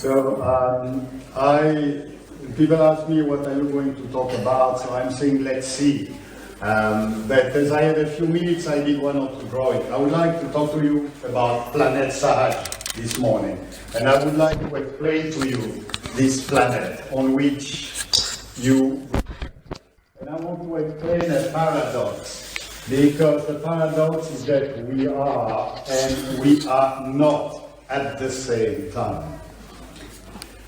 So people ask me what are you going to talk about, so I'm saying let's see. But as I had a few minutes, I did one or two drawings. I would like to talk to you about planet Sahaj this morning. And I would like to explain to you this planet on which you... And I want to explain a paradox, because the paradox is that we are and we are not at the same time.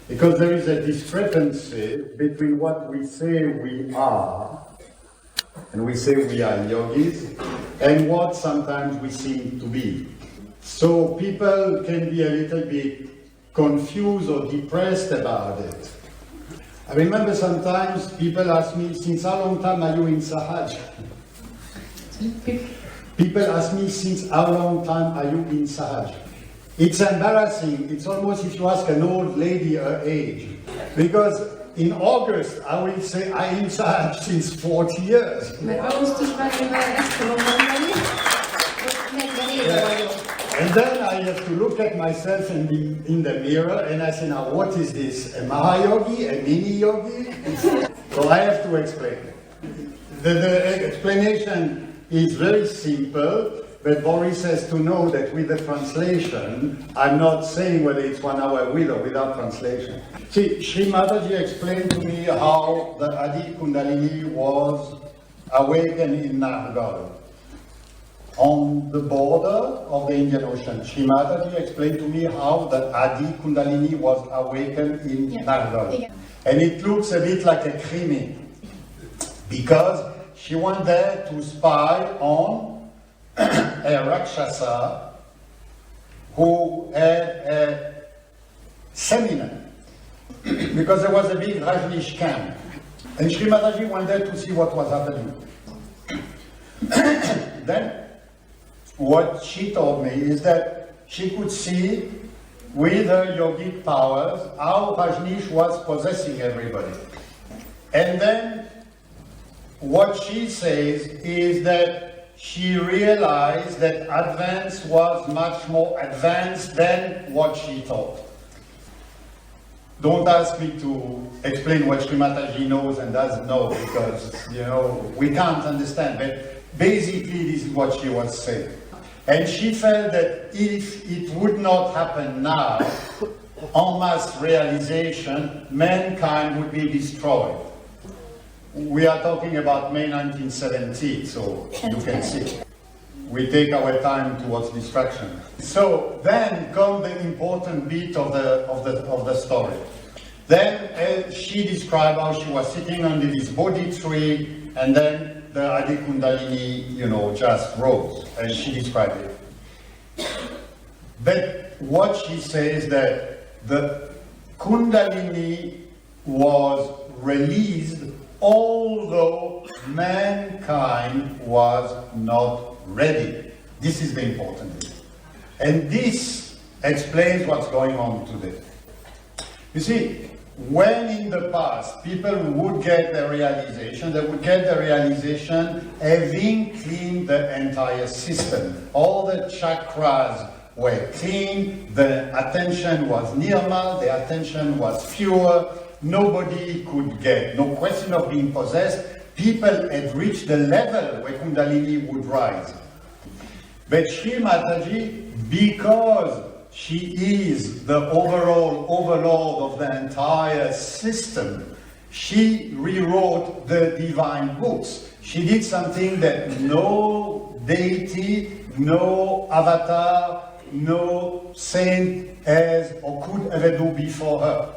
Because there is a discrepancy between what we say we are, and we say we are yogis, and what sometimes we seem to be. So people can be a little bit confused or depressed about it. I remember sometimes people ask me, since how long time are you in Sahaj? People ask me, since how long time are you in Sahaj? It's embarrassing. It's almost if you ask an old lady her age. Because in August, I will say I am Sahaj since 40 years. And then I have to look at myself in the mirror and I say, now what is this? A Mahayogi? A mini yogi? So I have to explain. The explanation is very simple. But Boris has to know that with the translation, I'm not saying whether it's 1 hour with or without translation. See, Sri Mataji explained to me how the Adi Kundalini was awakened in Nargal, on the border of the Indian Ocean. Sri Mataji explained to me how the Adi Kundalini was awakened in Nargal. Yeah. And it looks a bit like a krimi, because she went there to spy on a Rakshasa who had a seminar, because there was a big Rajneesh camp. And Sri Mataji went there to see what was happening. Then, what she told me is that she could see with her yogic powers how Rajneesh was possessing everybody. And then, what she says is that she realized that advance was much more advanced than what she thought. Don't ask me to explain what Sri Mataji knows and doesn't know, because, we can't understand. But basically, this is what she was saying. And she felt that if it would not happen now, en masse realization, mankind would be destroyed. We are talking about May 1970, so you can see. We take our time towards destruction. So then comes the important bit of the story. Then she described how she was sitting under this Bodhi tree, and then the Adi Kundalini, just rose, and she described it. But what she says that the Kundalini was released although mankind was not ready. This is the important thing. And this explains what's going on today. You see, when in the past people would get the realization, they would get the realization having cleaned the entire system. All the chakras were clean, the attention was nirmal, the attention was pure, nobody could get, no question of being possessed. People had reached the level where Kundalini would rise. But Sri Mataji, because she is the overall overlord of the entire system, she rewrote the divine books. She did something that no deity, no avatar, no saint has or could ever do before her.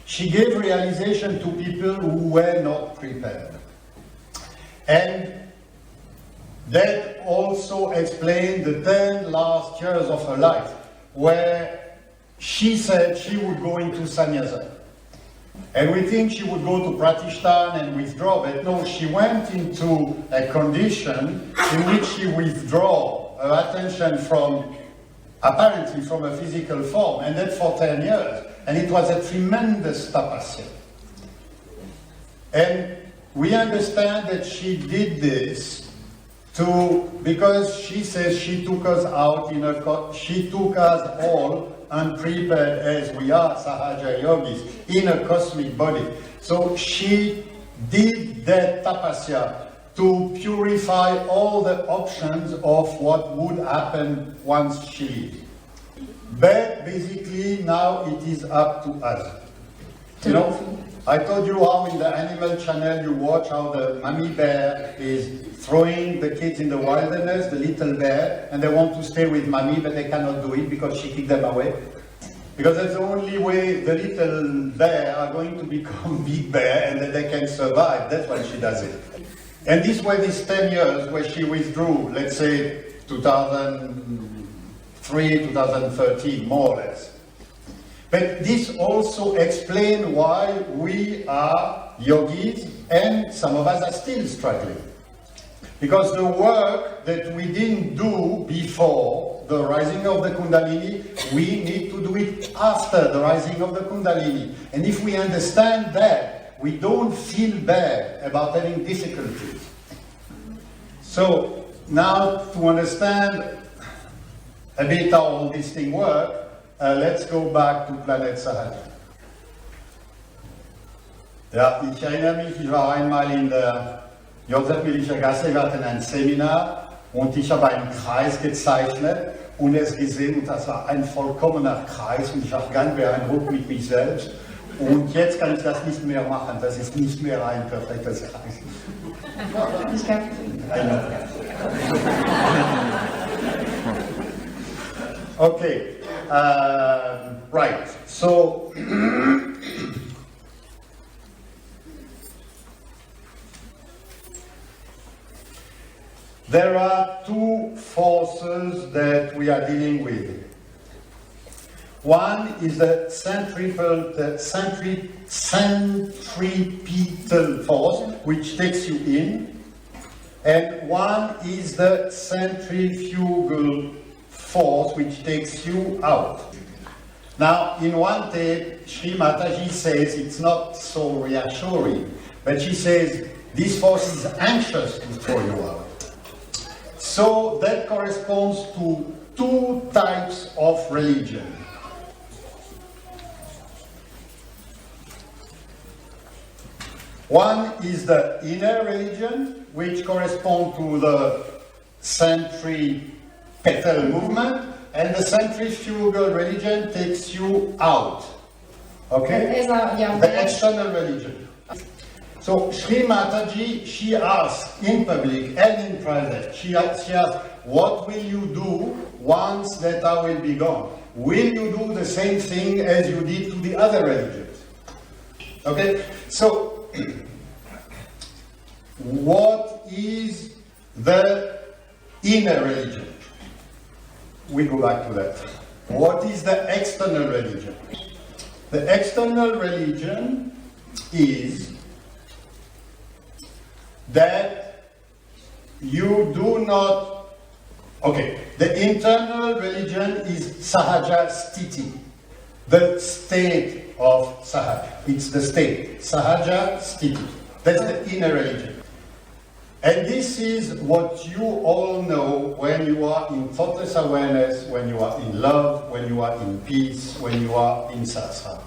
She gave realization to people who were not prepared. And that also explained the 10 last years of her life, where she said she would go into sannyasa. And we think she would go to Pratishthan and withdraw, but no, she went into a condition in which she withdrew her attention apparently from a physical form, and that for 10 years. And it was a tremendous tapasya. And we understand that she did this because she says she took us all unprepared as we are, Sahaja yogis, in a cosmic body. So she did that tapasya to purify all the options of what would happen once she leaves. But basically now it is up to us. You know, I told you how in the Animal Channel you watch how the mummy bear is throwing the kids in the wilderness, the little bear, and they want to stay with mummy, but they cannot do it because she kicked them away. Because that's the only way the little bear are going to become big bear and that they can survive. That's why she does it. And this was these 10 years where she withdrew, let's say 2003, 2013, more or less. But this also explains why we are yogis and some of us are still struggling. Because the work that we didn't do before the rising of the Kundalini, we need to do it after the rising of the Kundalini. And if we understand that, we don't feel bad about having difficulties. So now to understand a bit how all this thing works, let's go back to Planet Sahaja. Ja, ich erinnere mich, ich war einmal in der Josef-Milischer Gasse, wir hatten ein Seminar und ich habe einen Kreis gezeichnet und es gesehen und das war ein vollkommener Kreis und ich habe ganz beeindruckt mit mich selbst und jetzt kann ich das nicht mehr machen, das ist nicht mehr ein perfektes Kreis. Okay. Right, so there are two forces that we are dealing with. One is the centripetal force, which takes you in, and one is the centrifugal force, which takes you out. Now, in one tape, Sri Mataji says it's not so reassuring, but she says this force is anxious to throw you out. So that corresponds to two types of religion. One is the inner religion, which corresponds to the centripetal movement, and the centrifugal religion takes you out. Okay? The external religion. So Sri Mataji, she asked in public and in private, she asked, what will you do once that I will be gone? Will you do the same thing as you did to the other religions? Okay? So, what is the inner religion? We go back to that. What is the external religion? The external religion is that you do not... Okay, the internal religion is Sahaja Sthiti, the state of Sahaja. It's the state, Sahaja Sthiti. That's the inner religion. And this is what you all know when you are in thoughtless awareness, when you are in love, when you are in peace, when you are in sasana.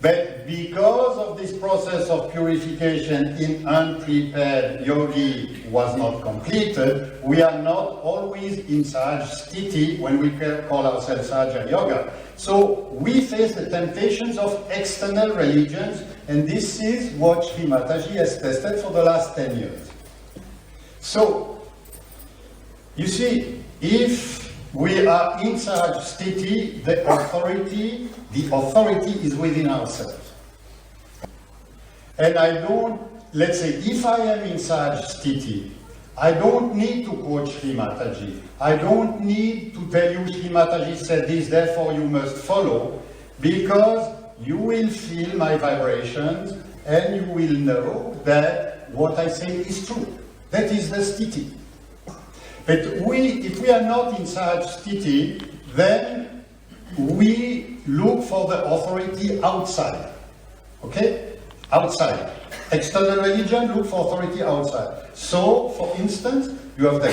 But because of this process of purification in unprepared yogi was not completed, we are not always in Sahaja Sthiti when we call ourselves Sahaja Yoga. So we face the temptations of external religions, and this is what Sri Mataji has tested for the last 10 years. So, you see, if we are in Sahaja Sthiti, the authority is within ourselves. And I don't, let's say, if I am in Sahaja Sthiti, I don't need to quote Sri Mataji. I don't need to tell you Sri Mataji said this, therefore you must follow, because you will feel my vibrations and you will know that what I say is true. That is the sthiti. But if we are not in Sahaja Sthiti, then we look for the authority outside. Okay? Outside. External religion, look for authority outside. So, for instance, you have the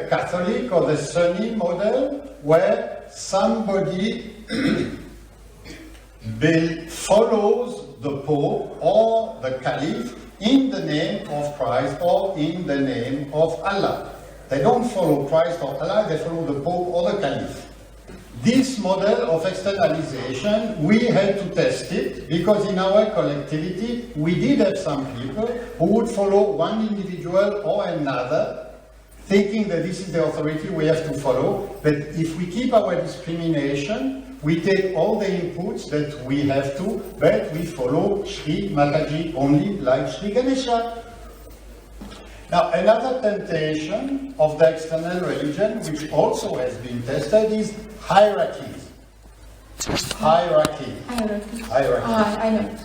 Catholic or the Sunni model, where somebody follows the Pope or the Caliph in the name of Christ or in the name of Allah. They don't follow Christ or Allah, they follow the Pope or the Caliph. This model of externalization, we had to test it because in our collectivity, we did have some people who would follow one individual or another, thinking that this is the authority we have to follow. But if we keep our discrimination, we take all the inputs that we have to, but we follow Sri Mataji only like Sri Ganesha. Now, another temptation of the external religion, which also has been tested, is hierarchies. Hierarchy. I know.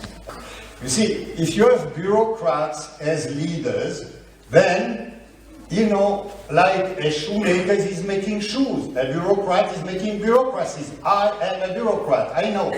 You see, if you have bureaucrats as leaders, then, you know, like a shoemaker is making shoes, a bureaucrat is making bureaucracies. I am a bureaucrat, I know.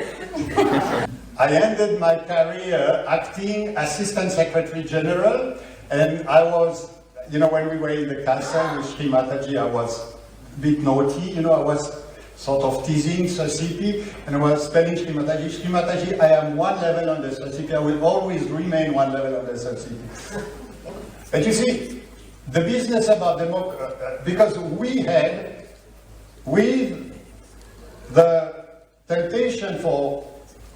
I ended my career acting Assistant Secretary General, and I was, you know, when we were in the castle with Sri Mataji, I was a bit naughty, you know, I was sort of teasing Sasipi, and I was telling Sri Mataji, I am one level under Sasipi, I will always remain one level under Sasipi. But you see, the business about democracy, because we had, with the temptation for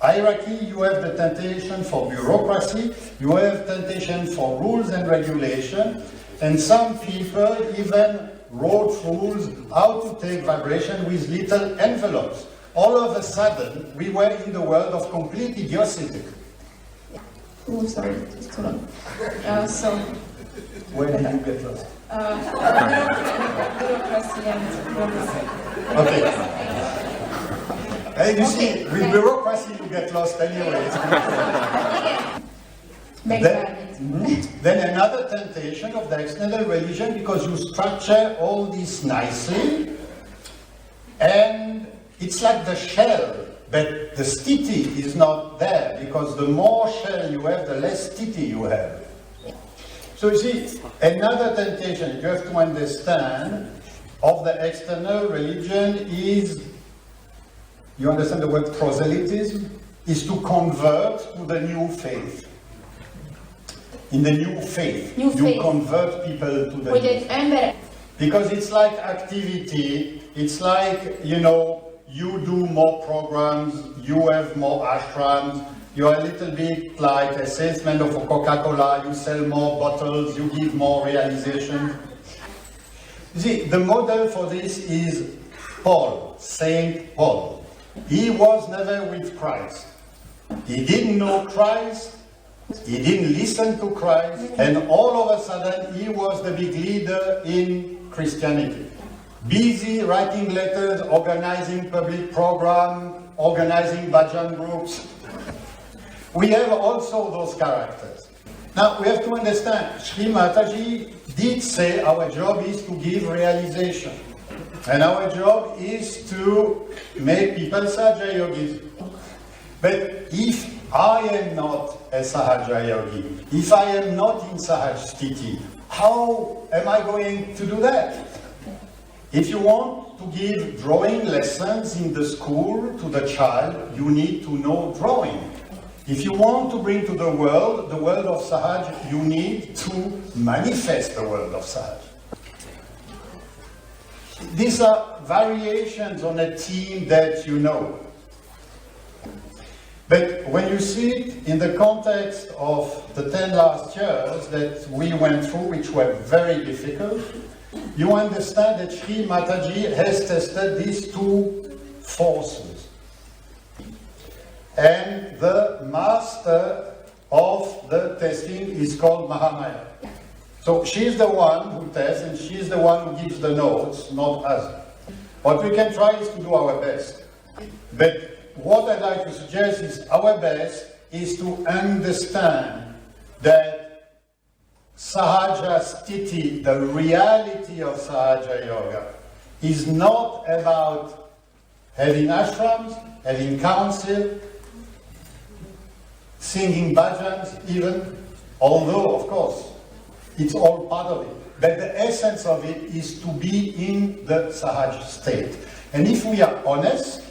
hierarchy, you have the temptation for bureaucracy, you have temptation for rules and regulation, and some people even wrote rules how to take vibration with little envelopes. All of a sudden, we were in the world of complete idiocy. Oh, sorry, it's too long. Where did you get lost? Bureaucracy and bureaucracy. Okay. And you see, with bureaucracy you get lost anyway. Then another temptation of the external religion, because you structure all this nicely, and it's like the shell, but the stiti is not there, because the more shell you have, the less stiti you have. So you see, another temptation you have to understand of the external religion is, you understand the word proselytism? Is to convert to the new faith. In the new faith, you convert people to the new faith. Because it's like activity, it's like, you know, you do more programs, you have more ashrams, you're a little bit like a salesman of Coca-Cola, you sell more bottles, you give more realization. You see, the model for this is Paul, Saint Paul. He was never with Christ. He didn't know Christ, he didn't listen to Christ, and all of a sudden he was the big leader in Christianity. Busy writing letters, organizing public programs, organizing bhajan groups. We have also those characters. Now we have to understand, Sri Mataji did say our job is to give realization. And our job is to make people Sahaja Yogis. But if I am not a Sahaja Yogi, if I am not in Sahaj Sthiti, how am I going to do that? If you want to give drawing lessons in the school to the child, you need to know drawing. If you want to bring to the world of Sahaj, you need to manifest the world of Sahaj. These are variations on a theme that you know. But when you see it in the context of the 10 last years that we went through, which were very difficult, you understand that Sri Mataji has tested these two forces. And the master of the testing is called Mahamaya. So she's the one who tests and she's the one who gives the notes, not us. What we can try is to do our best. But what I'd like to suggest is our best is to understand that Sahaja Sthiti, the reality of Sahaja Yoga, is not about having ashrams, having council, singing bhajans even, although of course it's all part of it. But the essence of it is to be in the Sahaj state. And if we are honest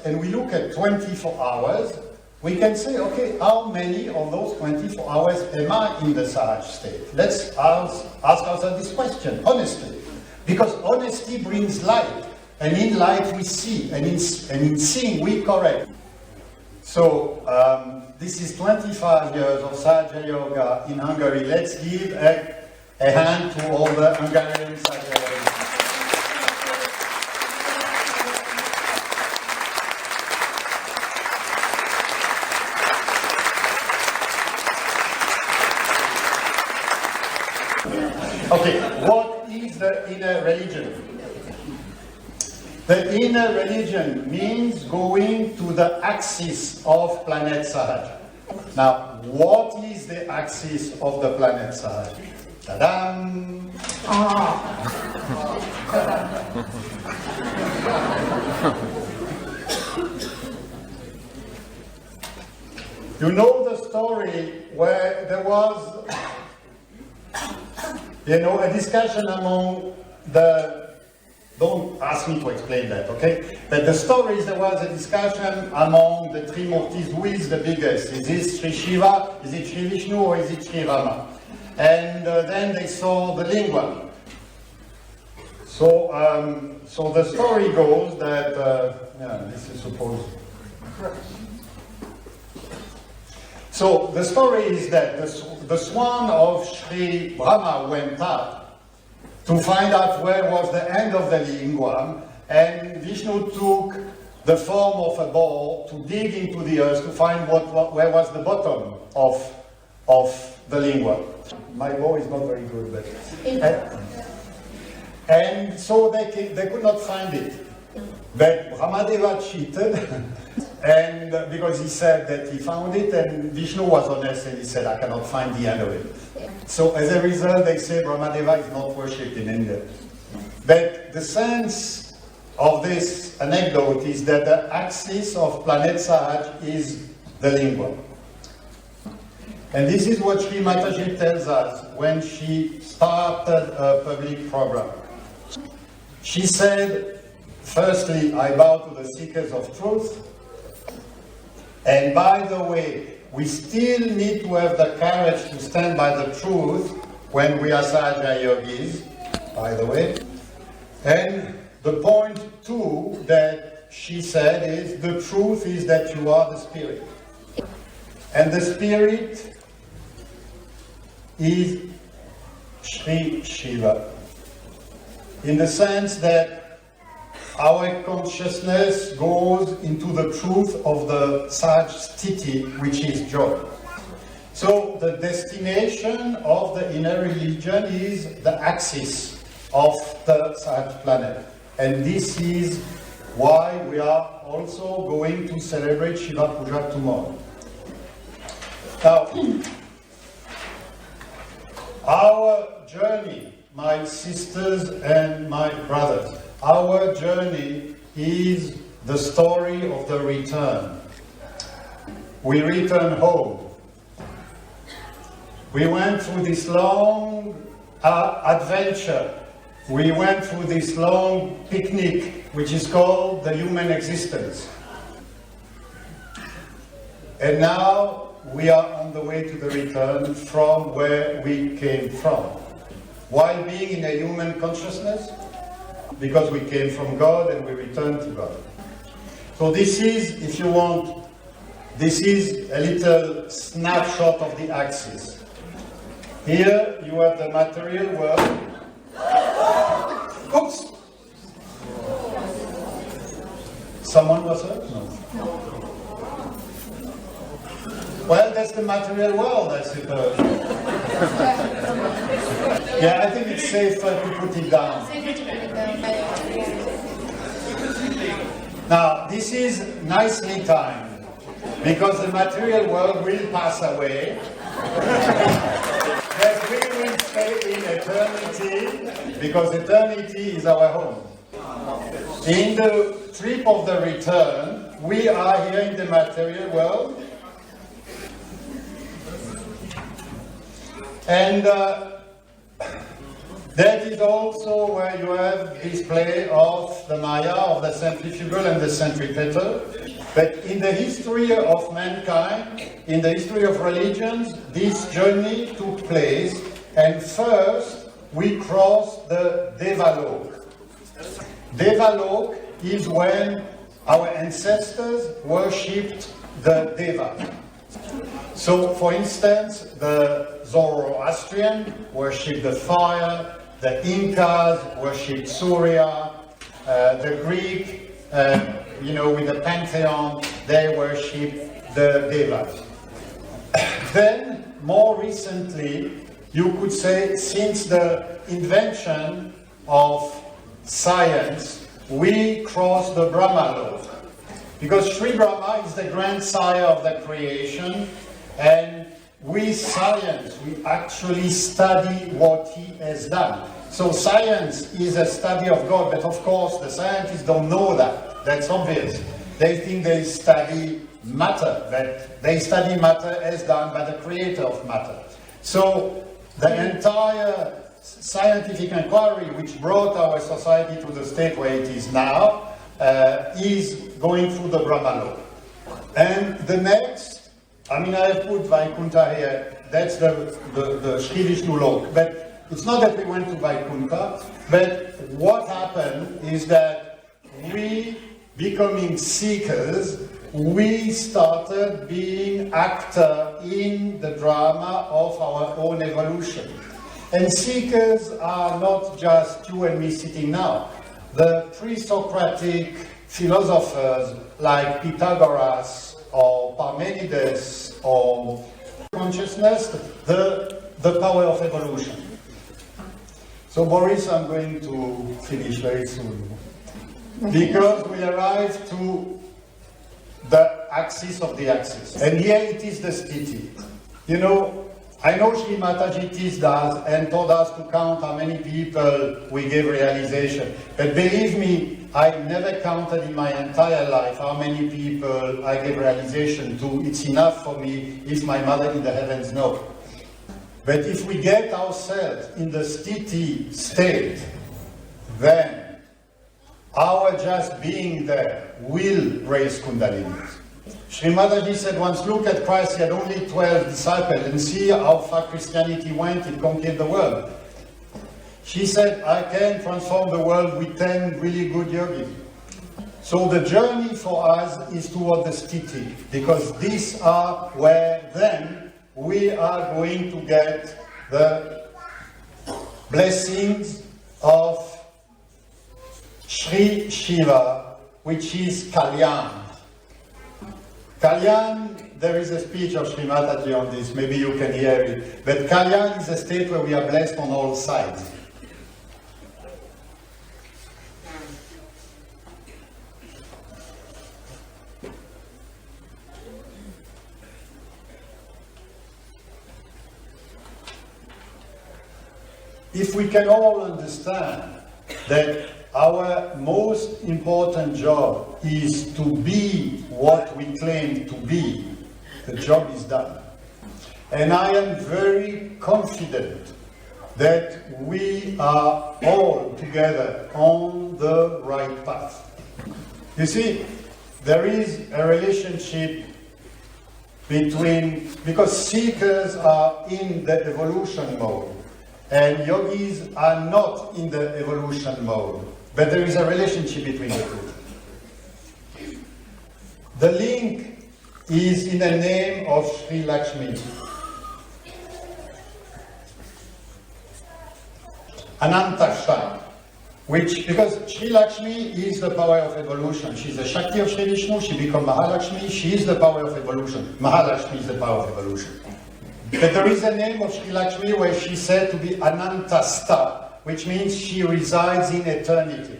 and we look at 24 hours, we can say, okay, how many of those 24 hours am I in the Sahaj state? Let's ask ourselves this question, honestly. Because honesty brings light, and in light we see, and in seeing we correct. So, this is 25 years of Sahaja Yoga in Hungary. Let's give a hand to all the Hungarian Sahaja Yoga. Okay, what is the inner religion? The inner religion means going to the axis of planet Sahaj. Now, what is the axis of the planet Sahaj? Ta-dam! You know the story where there was a discussion among the, don't ask me to explain that, okay? But the story is there was a discussion among the three Murtis, who is the biggest? Is it Sri Shiva, is it Sri Vishnu, or is it Sri Rama? And then they saw the lingam. So the story goes that, this is supposed. So the story is that the swan of Sri Brahma went up to find out where was the end of the lingam, and Vishnu took the form of a ball to dig into the earth to find where was the bottom of the lingam. My bow is not very good, but and so they could not find it. But Brahmadeva cheated, and because he said that he found it, and Vishnu was honest and he said, I cannot find the end of it. So as a result, they say Brahmadeva is not worshipped in India. But the sense of this anecdote is that the axis of planet Sahaj is the lingua. And this is what Sri Mataji tells us when she started a public program. She said, firstly, I bow to the seekers of truth. And by the way, we still need to have the courage to stand by the truth when we are Sahaja Yogis, by the way. And the point two that she said is, the truth is that you are the spirit. And the spirit is Sri Shiva, in the sense that our consciousness goes into the truth of the Sahaj Sthiti, which is joy. So the destination of the inner religion is the axis of the Sahaj planet. And this is why we are also going to celebrate Shiva Puja tomorrow. Now, our journey, my sisters and my brothers, our journey is the story of the return. We return home. We went through this long adventure. We went through this long picnic, which is called the human existence. And now we are on the way to the return from where we came from. While being in a human consciousness, because we came from God and we return to God. So this is, if you want, this is a little snapshot of the axis. Here you have the material world. Oops! Someone was hurt? No. Well, that's the material world, I suppose. Yeah, I think it's safer to put it down. Now, this is nicely timed, because the material world will pass away, but we will stay in eternity, because eternity is our home. In the trip of the return, we are here in the material world, That is also where you have display of the Maya, of the centrifugal and the centripetal. But in the history of mankind, in the history of religions, this journey took place, and first we crossed the Devalok. Devalok is when our ancestors worshipped the Deva. So, for instance, the Zoroastrian worshipped the fire, the Incas worshipped Surya, the Greek, with the pantheon, they worshipped the Devas. Then, more recently, you could say, since the invention of science, we crossed the Brahmalok. Because Sri Brahma is the grandsire of the creation, and with science, we actually study what he has done. So science is a study of God, but of course the scientists don't know that. That's obvious. They think they study matter, but they study matter as done by the creator of matter. So the entire scientific inquiry which brought our society to the state where it is now is going through the Brahmalok. And the next, I have put Vaikuntha here, that's the Sri Vishnu Lok, but it's not that we went to Vaikuntha, but what happened is that we, becoming seekers, we started being actor in the drama of our own evolution. And seekers are not just you and me sitting now. The pre-Socratic philosophers like Pythagoras or Parmenides or consciousness, the power of evolution. So Boris, I'm going to finish very soon. Because we arrive to the axis of the axis. And here it is the sthiti. I know Sri Mataji teased us and told us to count how many people we gave realization. But believe me, I never counted in my entire life how many people I gave realization to. It's enough for me if my mother in the heavens knows. But if we get ourselves in the sthiti state, then our just being there will raise Kundalini. Sri Mataji said once, look at Christ, he had only 12 disciples, and see how far Christianity went, it conquered the world. She said, I can transform the world with 10 really good yogis. So the journey for us is toward the sthiti, because these are where then we are going to get the blessings of Sri Shiva, which is Kalyan. Kalyan, there is a speech of Sri Mataji on this, maybe you can hear it. But Kalyan is a state where we are blessed on all sides. If we can all understand that our most important job is to be what we claim to be, the job is done. And I am very confident that we are all together on the right path. You see, there is a relationship because seekers are in the evolution mode, and yogis are not in the evolution mode. But there is a relationship between the two. The link is in the name of Sri Lakshmi. Anantashta, because Sri Lakshmi is the power of evolution. She's the Shakti of Sri Vishnu, she becomes Mahalakshmi, she is the power of evolution. Mahalakshmi is the power of evolution. But there is a name of Sri Lakshmi where she's said to be Anantasta, which means she resides in eternity.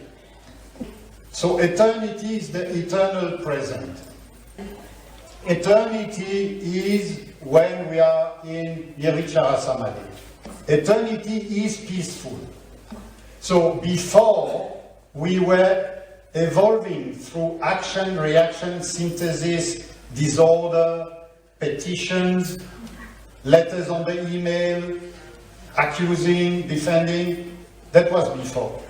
So eternity is the eternal present. Eternity is when we are in Nirvichara Samadhi. Eternity is peaceful. So before we were evolving through action, reaction, synthesis, disorder, petitions, letters on the email, accusing, defending. That was before.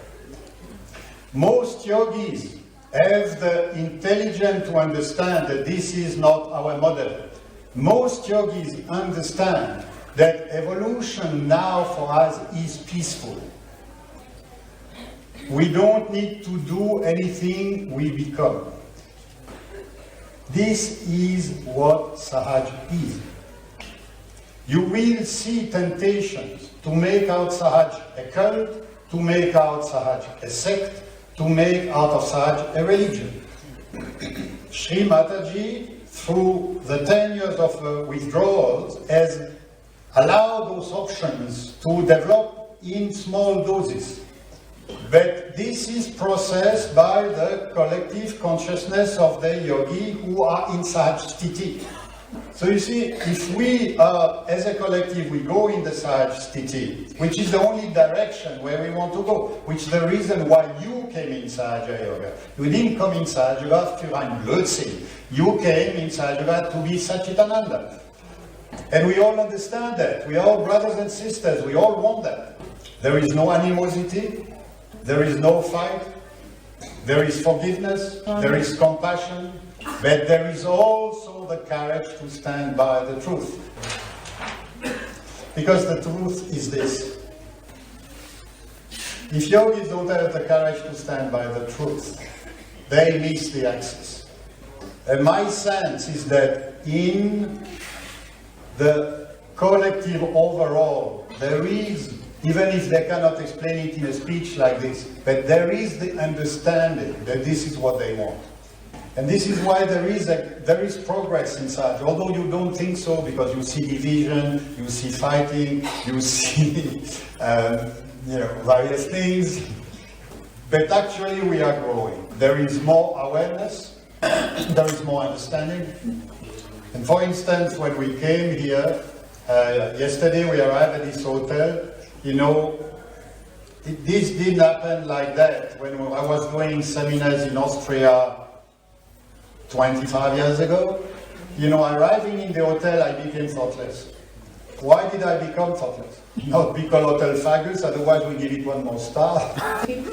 Most yogis have the intelligence to understand that this is not our model. Most yogis understand that evolution now for us is peaceful. We don't need to do anything, we become. This is what Sahaj is. You will see temptations to make out Sahaj a cult, to make out Sahaj a sect, to make out of Sahaj a religion. Sri Mataji, through the 10 years of withdrawals, has allowed those options to develop in small doses. But this is processed by the collective consciousness of the yogi who are in Sahaj Sthiti. So you see, if we, as a collective, we go in the Sahaj Sthiti, which is the only direction where we want to go, which is the reason why you came in Sahaja Yoga. You didn't come in Sahaja Yoga für ein Blödsinn. You came in Sahaja Yoga to be Satchitananda. And we all understand that. We are all brothers and sisters. We all want that. There is no animosity. There is no fight. There is forgiveness. There is compassion. But there is also the courage to stand by the truth. Because the truth is this. If yogis don't have the courage to stand by the truth, they miss the axis. And my sense is that in the collective overall, there is, even if they cannot explain it in a speech like this, but there is the understanding that this is what they want. And this is why there is progress in Sahaj, although you don't think so, because you see division, you see fighting, you see various things. But actually we are growing. There is more awareness, there is more understanding. And for instance, when we came here, yesterday we arrived at this hotel, this didn't happen like that. When I was doing seminars in Austria 25 years ago, arriving in the hotel, I became thoughtless. Why did I become thoughtless? Not because hotel fabulous, otherwise we give it one more star.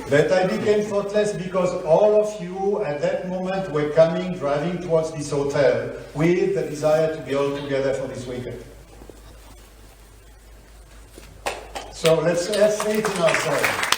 But I became thoughtless because all of you at that moment were driving towards this hotel with the desire to be all together for this weekend. So let's have faith in ourselves.